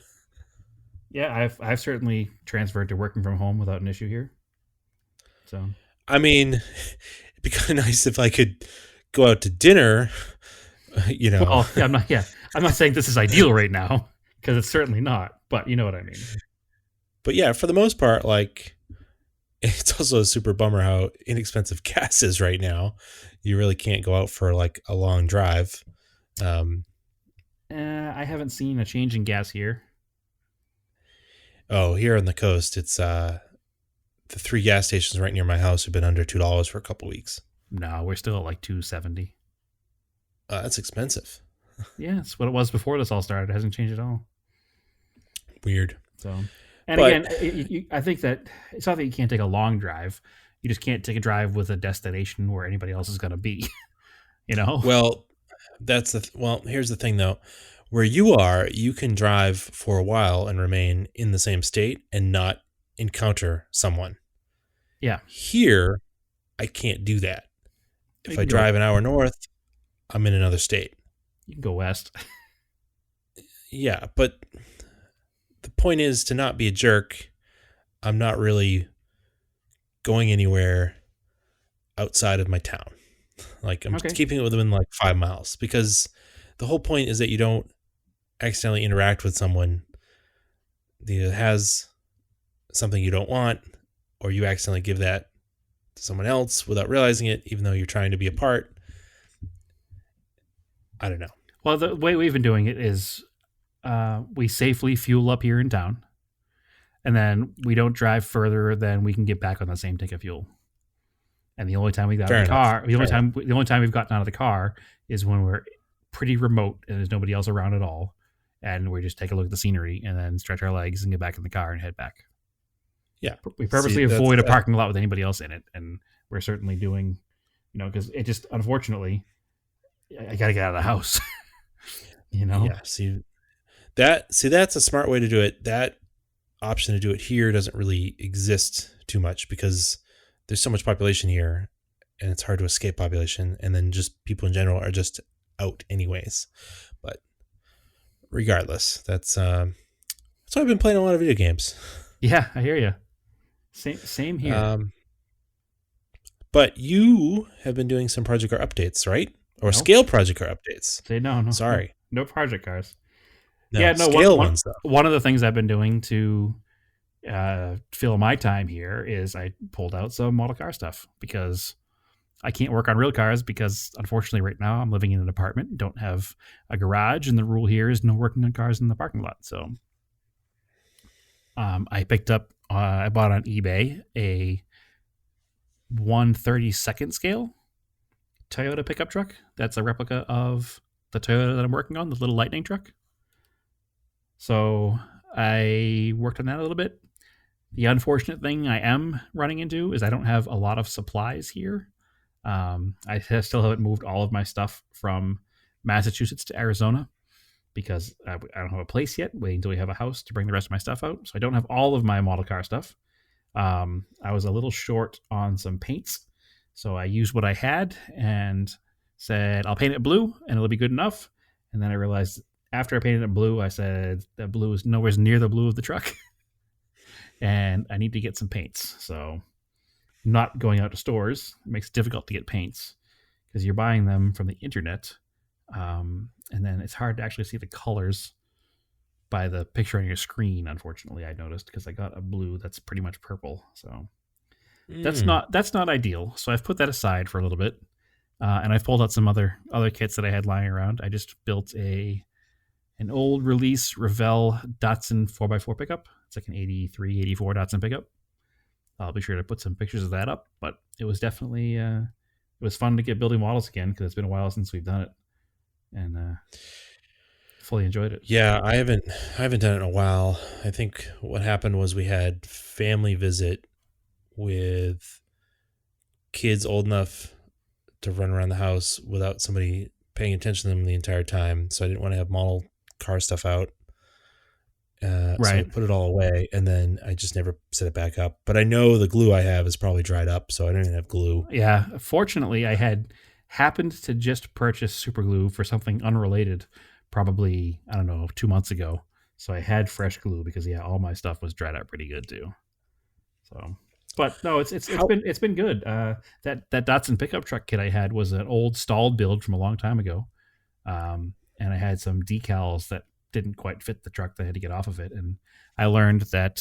yeah, I've certainly transferred to working from home without an issue here. So, I mean, it'd be kind of nice if I could go out to dinner, you know. well, yeah, I'm not saying this is ideal right now because it's certainly not, but you know what I mean. But yeah, for the most part, like, it's also a super bummer how inexpensive gas is right now. You really can't go out for like a long drive. Um, I haven't seen a change in gas here. here on the coast, it's the three gas stations right near my house have been under $2 for a couple weeks. No, we're still at like 270. That's expensive. Yeah, it's what it was before this all started. It hasn't changed at all. Weird. So, and But again, I think that it's not that you can't take a long drive. You just can't take a drive with a destination where anybody else is going to be. You know? well, here's the thing though. Where you are, you can drive for a while and remain in the same state and not encounter someone. Yeah, Here, I can't do that. you If I can go. drive an hour north, I'm in another state. You can go west. Yeah, but the point is to not be a jerk. I'm not really going anywhere outside of my town. Like, I'm Okay. keeping it within like 5 miles, because the whole point is that you don't accidentally interact with someone that has something you don't want, or you accidentally give that to someone else without realizing it, even though you're trying to be apart. I don't know. Well, the way we've been doing it is we safely fuel up here in town, and then we don't drive further than we can get back on the same tank of fuel. And the only time we got out of Fair the enough. car, Fair enough. the only time we've gotten out of the car is when we're pretty remote and there's nobody else around at all, and we just take a look at the scenery and then stretch our legs and get back in the car and head back. Yeah. We See, purposely avoid a parking lot with anybody else in it, and we're certainly doing, because it just unfortunately, I got to get out of the house. you know, yeah. That's a smart way to do it. That option to do it here doesn't really exist too much, because there's so much population here and it's hard to escape population. And then just people in general are just out anyways. But regardless, that's why I've been playing a lot of video games. Yeah, I hear you. Same here. Um, but you have been doing some Project Car updates, right? Or No, Scale Project Car updates. say no, no, no, Sorry. no project cars. No, Yeah, no. scale ones though. One of the things I've been doing to fill my time here is I pulled out some model car stuff because I can't work on real cars because unfortunately right now I'm living in an apartment, don't have a garage, and the rule here is no working on cars in the parking lot. So I picked up, I bought on eBay a 1/32nd scale Toyota pickup truck. That's a replica of the Toyota that I'm working on, the little Lightning truck. So I worked on that a little bit. The unfortunate thing I am running into is I don't have a lot of supplies here. I still haven't moved all of my stuff from Massachusetts to Arizona because I don't have a place yet. Waiting until we have a house to bring the rest of my stuff out. So I don't have all of my model car stuff. I was a little short on some paints, so I used what I had and said I'll paint it blue and it'll be good enough. And then I realized after I painted it blue, I said that blue is nowhere near the blue of the truck, and I need to get some paints. So not going out to stores it makes it difficult to get paints because you're buying them from the internet, and then it's hard to actually see the colors by the picture on your screen. Unfortunately, I noticed because I got a blue that's pretty much purple, so Mm. that's not ideal. So I've put that aside for a little bit, and I've pulled out some other kits that I had lying around. I just built an old release Revell Datsun 4x4 pickup. It's like an 83, 84 Datsun pickup. I'll be sure to put some pictures of that up. But it was definitely it was fun to get building models again because it's been a while since we've done it, and fully enjoyed it. Yeah, I haven't done it in a while. I think what happened was we had family visit with kids old enough to run around the house without somebody paying attention to them the entire time. So I didn't want to have model car stuff out. So I Right. put it all away, and then I just never set it back up. But I know the glue I have is probably dried up, so I don't even have glue. Yeah. Fortunately, I had happened to just purchase super glue for something unrelated, probably I don't know 2 months ago. So I had fresh glue because yeah, all my stuff was dried out pretty good too. So, but no, How? it's been good. That Datsun pickup truck kit I had was an old stalled build from a long time ago, and I had some decals that didn't quite fit the truck that I had to get off of it, and I learned that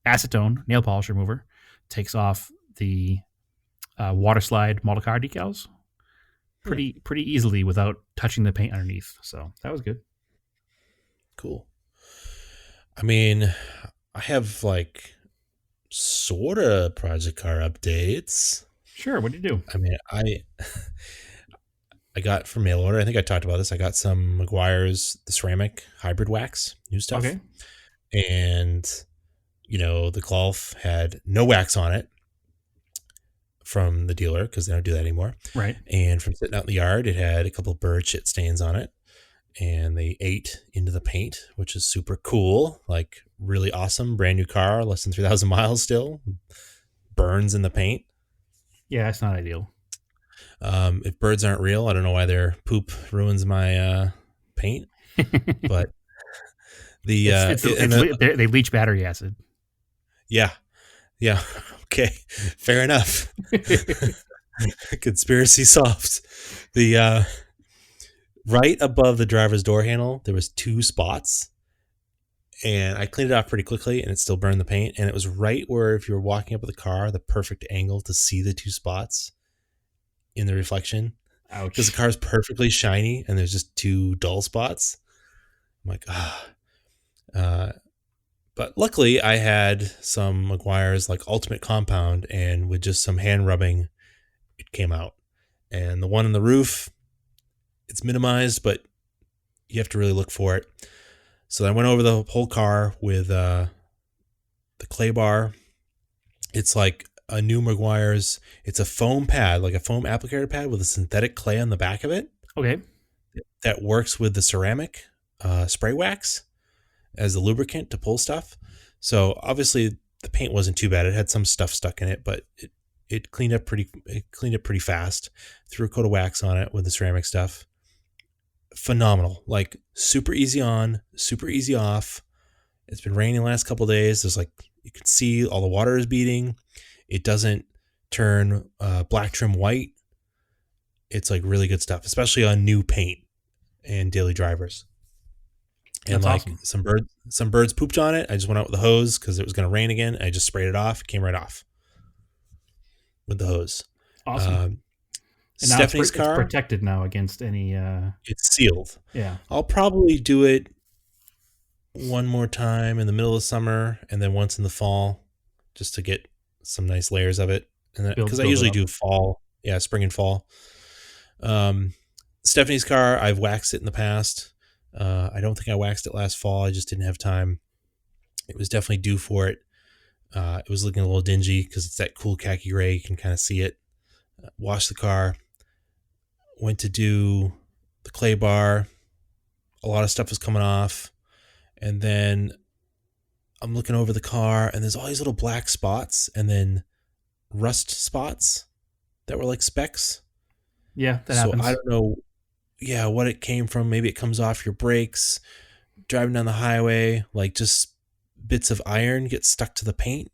acetone nail polish remover takes off the water slide model car decals Hmm, pretty easily without touching the paint underneath. So that was good. cool. I mean, I have like sort of project car updates. Sure. What do you do? I mean, I got from mail order. I think I talked about this. I got some Meguiar's the ceramic hybrid wax, new stuff, Okay. and the Golf had no wax on it from the dealer because they don't do that anymore. Right. And from sitting out in the yard, it had a couple of bird shit stains on it, and they ate into the paint, which is super cool. Like really awesome, brand new car, less than 3,000 miles still, burns in the paint. Yeah, it's not ideal. If birds aren't real, I don't know why their poop ruins my paint, but the and then They leach battery acid. yeah, yeah, okay, fair enough. Conspiracy solved. The right above the driver's door handle, there was two spots, and I cleaned it off pretty quickly, and it still burned the paint. And it was right where, if you were walking up with the car, the perfect angle to see the two spots in the reflection, because the Ouch. car is perfectly shiny, and there's just two dull spots. I'm like, ah. Uh, but luckily, I had some Meguiar's like ultimate compound, and with just some hand rubbing, it came out. And the one on the roof, it's minimized, but you have to really look for it. So I went over the whole car with the clay bar. It's like a new Meguiar's. It's a foam pad, like a foam applicator pad with a synthetic clay on the back of it Okay. that works with the ceramic spray wax as a lubricant to pull stuff. So obviously the paint wasn't too bad. It had some stuff stuck in it, but it cleaned up pretty fast. Threw a coat of wax on it with the ceramic stuff. Phenomenal. Like super easy on, super easy off. It's been raining the last couple of days. There's like you can see all the water is beating. It doesn't turn black trim white. It's like really good stuff, especially on new paint and daily drivers. and That's like awesome. some birds pooped on it. I just went out with the hose because it was going to rain again. I just sprayed it off. It came right off with the hose. Awesome. Um, And now Stephanie's it's car, protected now against any. it's sealed. Yeah, I'll probably do it one more time in the middle of summer and then once in the fall just to get some nice layers of it. And then because I build it usually up. do fall, yeah, spring and fall. Um, Stephanie's car, I've waxed it in the past. I don't think I waxed it last fall. I just didn't have time. It was definitely due for it. It was looking a little dingy because it's that cool khaki gray. You can kind of see it. Washed the car. Went to do the clay bar. A lot of stuff was coming off. And then I'm looking over the car and there's all these little black spots and then rust spots that were like specks. Yeah, that So I happens. don't know, yeah, what it came from. Maybe it comes off your brakes, driving down the highway, like just bits of iron get stuck to the paint.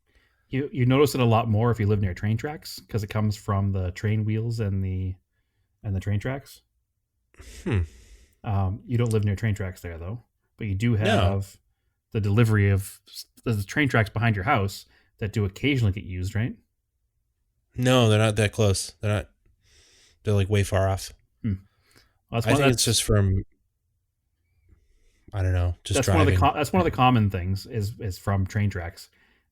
You notice it a lot more if you live near train tracks because it comes from the train wheels and the train tracks. Hmm. You don't live near train tracks there though, but you do No, have the delivery of the train tracks behind your house that do occasionally get used, right? no, they're not that close. They're not. They're like way far off. Hmm. Well, I think it's just from, I don't know, just driving. that's one of the common things is from train tracks.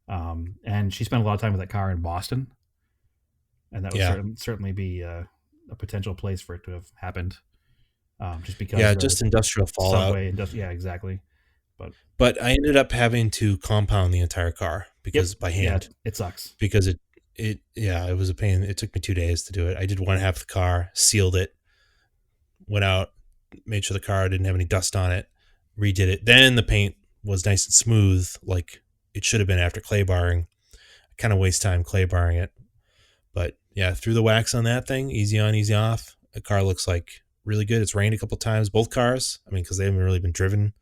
And she spent a lot of time with that car in Boston, and that would Yeah, certainly be a potential place for it to have happened. Just because yeah, the just industrial fallout. subway and yeah, exactly. But But I ended up having to compound the entire car yep, because by yeah, hand it sucks. because it yeah, it was a pain. It took me 2 days to do it. I did one half of the car, sealed it, went out, made sure the car didn't have any dust on it, redid it. Then the paint was nice and smooth, like it should have been after clay barring. I kind of waste time clay barring it, but yeah, threw the wax on that thing, easy on, easy off. The car looks like really good. It's rained a couple times, both cars. I mean, because they haven't really been driven.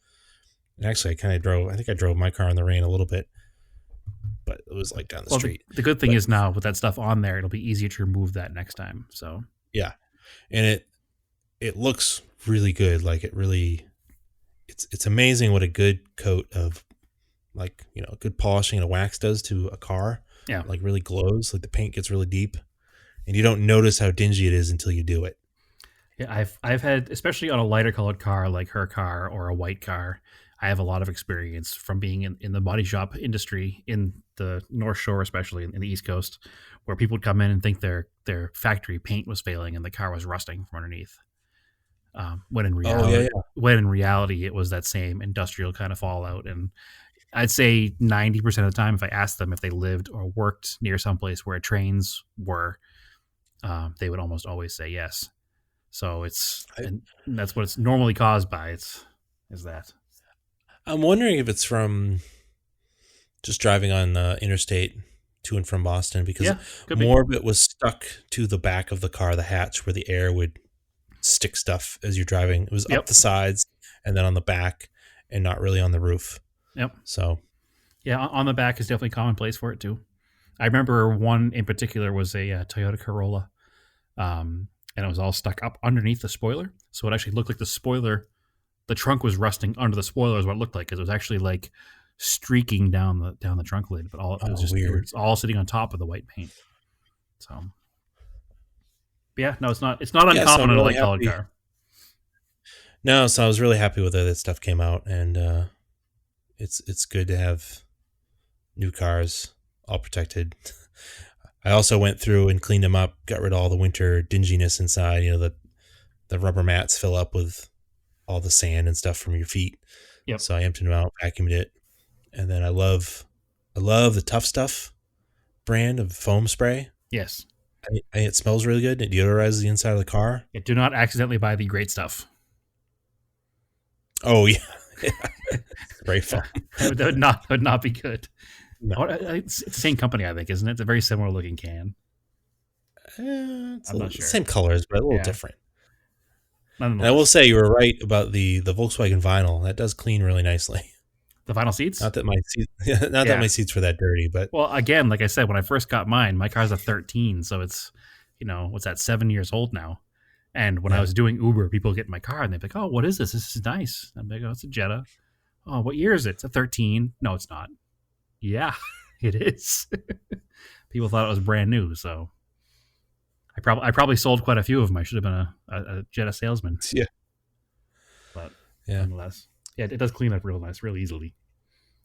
And actually, I kind of drove. I think I drove my car in the rain a little bit, but it was like down the Well, street. the good thing But is now with that stuff on there, it'll be easier to remove that next time. So yeah, and it looks really good. Like it really, it's amazing what a good coat of like good polishing and a wax does to a car. yeah, Like really glows. Like the paint gets really deep, and you don't notice how dingy it is until you do it. yeah, I've had, especially on a lighter colored car like her car or a white car, I have a lot of experience from being in the body shop industry in the North Shore, especially in the East Coast, where people would come in and think their factory paint was failing and the car was rusting from underneath. When in Oh yeah, reality, yeah. it was that same industrial kind of fallout. And I'd say 90% of the time, if I asked them if they lived or worked near someplace where trains were, they would almost always say yes. So I, and that's what it's normally caused by. Is that? I'm wondering if it's from just driving on the interstate to and from Boston because Yeah, could be. more of it was stuck to the back of the car, the hatch where the air would stick stuff as you're driving. It was up Yep. the sides and then on the back and not really on the roof. Yep. So, Yeah, on the back is definitely commonplace for it too. I remember one in particular was a Toyota Corolla, and it was all stuck up underneath the spoiler. So it actually looked like the spoiler, the trunk was rusting under the spoiler, is what it looked like, because it was actually like streaking down the trunk lid, but all oh, it weird. was all sitting on top of the white paint. So but yeah, no, it's not Yeah, so uncommon I'm in a really light colored happy. car. No, so I was really happy with it. That stuff came out, and it's good to have new cars all protected. I also went through and cleaned them up, got rid of all the winter dinginess inside. The rubber mats fill up with all the sand and stuff from your feet. Yep. So I emptied them out, vacuumed it, and then I love the Tough Stuff brand of foam spray. Yes. It smells really good. It deodorizes the inside of the car. Yeah, do not accidentally buy the great stuff. Oh yeah, spray foam. That would not be good. No, It's the same company, I think, isn't it? It's a very similar looking can. it's I'm not the sure. same colors, but a little Yeah, different. And I will nonetheless, say you were right about the Volkswagen vinyl. That does clean really nicely. the vinyl seats. Not that my seat, not that Yeah. my seats were that dirty, but Well, again, like I said, when I first got mine, my car's a 13, so it's what's that, 7 years old now. And when I yeah. was doing Uber, people get in my car and they'd be like, "Oh, what is this? This is nice." I'm like, "Oh, it's a Jetta." Oh, what year is it? It's a 13. No, it's not. Yeah, it is. People thought it was brand new, so I probably sold quite a few of them. I should have been a Jetta salesman, Yeah. but Yeah. nonetheless, yeah, it does clean up real nice, real easily.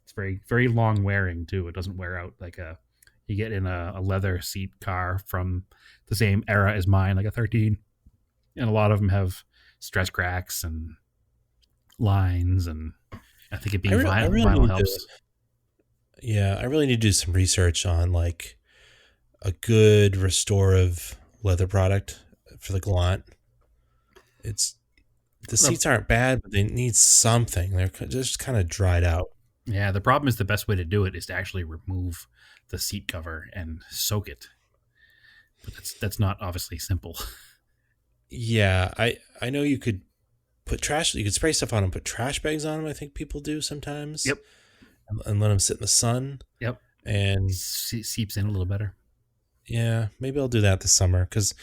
It's very very long wearing too. It doesn't wear out like a you get in a leather seat car from the same era as mine, like a 13, and a lot of them have stress cracks and lines, and I think it being I vinyl, really vinyl need to, helps. yeah, I really need to do some research on like a good restorative leather product for the Galant. It's the Well, seats aren't bad, but they need something. They're just kind of dried out. yeah, the problem is the best way to do it is to actually remove the seat cover and soak it, but that's not obviously simple. Yeah, I know you could put trash. You could spray stuff on them, put trash bags on them. I think people do sometimes, Yep, and let them sit in the sun. yep, And seeps in a little better. yeah, maybe I'll do that this summer because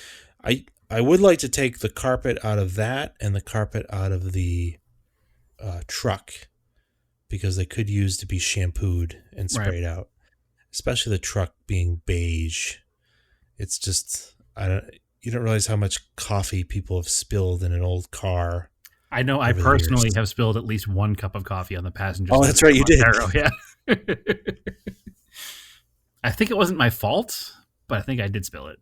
I would like to take the carpet out of that and the carpet out of the truck because they could use to be shampooed and Right. sprayed out, especially the truck being beige. It's just I don't. You don't realize how much coffee people have spilled in an old car I know I over the years. personally have spilled at least one cup of coffee on the passenger Oh, side of that's the right, you did. Montero. Yeah. I think it wasn't my fault, but I think I did spill it.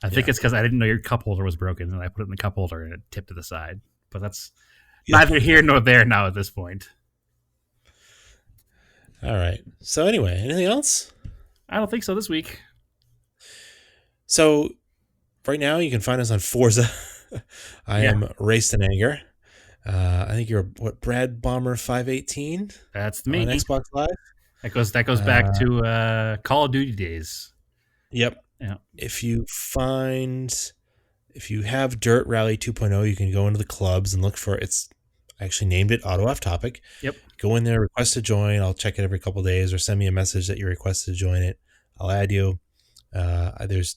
I think Yeah, it's because I didn't know your cup holder was broken, and I put it in the cup holder and it tipped to the side. But that's yeah. neither here nor there now at this point. All right. So anyway, anything else? I don't think so this week. So right now you can find us on Forza. I Yeah, am Raced in Anger. I think you're what Brad Bomber 518 that's on me. Xbox Live. That goes back Uh, to Call of Duty days. yep. Yeah. If you find if you have Dirt Rally 2.0, you can go into the clubs and look for it's. I actually named it Auto Off Topic. Yep. Go in there, request to join. I'll check it every couple of days, or send me a message that you requested to join it. I'll add you. There's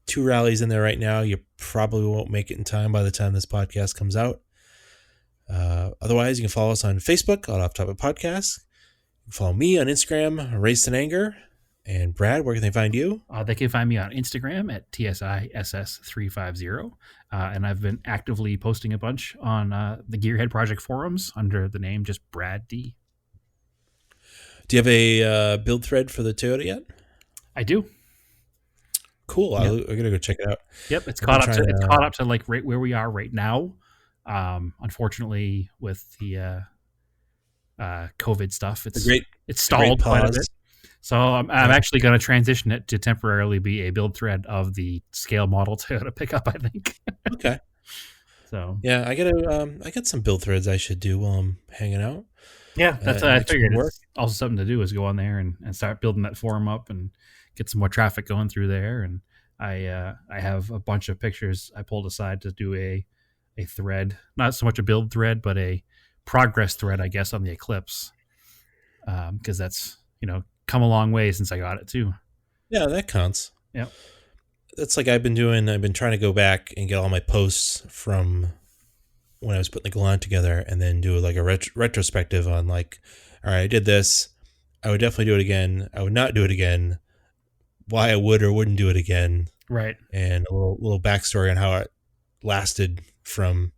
2 rallies in there right now. You probably won't make it in time by the time this podcast comes out. Otherwise, you can follow us on Facebook, Auto Off Topic Podcast. You can follow me on Instagram, Raced in Anger. And Brad, where can they find you? They can find me on Instagram at TSISS350. And I've been actively posting a bunch on the Gearhead Project forums under the name just Brad D. Do you have a build thread for the Toyota yet? I do. Cool. Yep. I'm gonna go check it out. Yep. It's I've been caught up to trying it's to. caught up to like right where we are right now. Unfortunately, with the COVID stuff, The it's great stalled quite a bit. pause. So I'm Yeah. actually going to transition it to temporarily be a build thread of the scale model Toyota pickup. I think. Okay. So Yeah, I got some build threads I should do while I'm hanging out. yeah, that's what I Next figured. week work. It's also something to do is go on there and start building that forum up and get some more traffic going through there. And I have a bunch of pictures I pulled aside to do a thread, not so much a build thread, but a progress thread, I guess, on the Eclipse, because that's come a long way since I got it too. Yeah, that counts. Yep. That's like I've been doing. I've been trying to go back and get all my posts from when I was putting the Galant together, and then do like a retrospective on like, all right, I did this. I would definitely do it again. I would not do it again. Why I would or wouldn't do it again, Right. and a little backstory on how it lasted from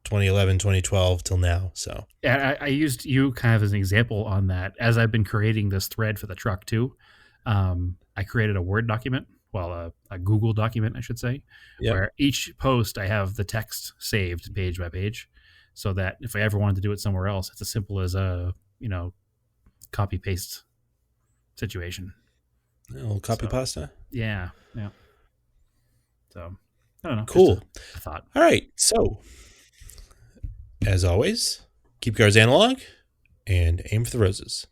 2011, 2012 till now. So Yeah, I used you kind of as an example on that. As I've been creating this thread for the truck too, I created a Word document, well, a Google document, I should say, yep. where each post I have the text saved page by page, so that if I ever wanted to do it somewhere else, it's as simple as a copy paste situation. A little copy So pasta. yeah, yeah. So I don't know. Cool. Just a thought. All right. So as always, keep cars analog and aim for the roses.